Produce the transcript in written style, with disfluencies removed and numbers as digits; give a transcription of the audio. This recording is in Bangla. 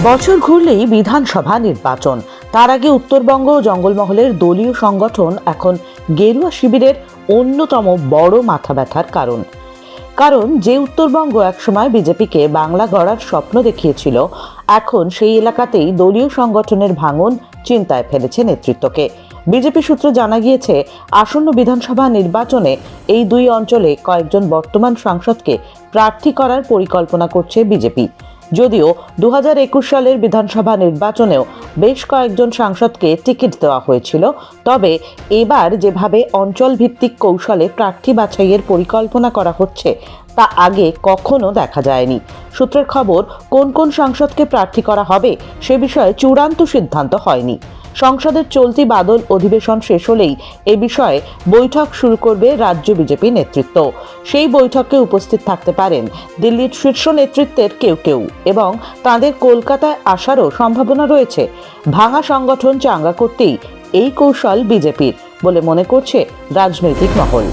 বছর ঘুরলেই বিধানসভা নির্বাচন। তার আগে উত্তরবঙ্গ ও জঙ্গলমহলের দলীয় সংগঠন এখন গেরুয়া শিবিরের অন্যতম বড় মাথা ব্যথার কারণ যে উত্তরবঙ্গ একসময় বিজেপিকে বাংলা গড়ার স্বপ্ন দেখিয়েছিল, এখন সেই এলাকাতেই দলীয় সংগঠনের ভাঙন চিন্তায় ফেলেছে নেতৃত্বকে। বিজেপি সূত্রে জানা গিয়েছে, আসন্ন বিধানসভা নির্বাচনে এই দুই অঞ্চলে কয়েকজন বর্তমান সাংসদকে প্রার্থী করার পরিকল্পনা করছে বিজেপি। যদিও 2021 সালের বিধানসভা নির্বাচনেও বেশ কয়েকজন সাংসদকে টিকিট দেওয়া হয়েছিল, তবে এবার যেভাবে অঞ্চল ভিত্তিক কৌশলে প্রার্থী বাছাইয়ের পরিকল্পনা করা হচ্ছে তা আগে কখনো দেখা যায়নি। সূত্রের খবর, কোন কোন সাংসদকে প্রার্থী করা হবে সে বিষয়ে চূড়ান্ত সিদ্ধান্ত হয়নি। সংসদের চলতি বাদল অধিবেশন শেষ হলেই এ বিষয়ে বৈঠক শুরু করবে রাজ্য বিজেপি নেতৃত্ব। সেই বৈঠকে উপস্থিত থাকতে পারেন দিল্লির শীর্ষ নেতৃত্বের কেউ এবং তাদের কলকাতায় আসারও সম্ভাবনা রয়েছে। ভাঙা সংগঠন চাঙ্গা করতেই এই কৌশল বিজেপির বলে মনে করছে রাজনৈতিক মহল।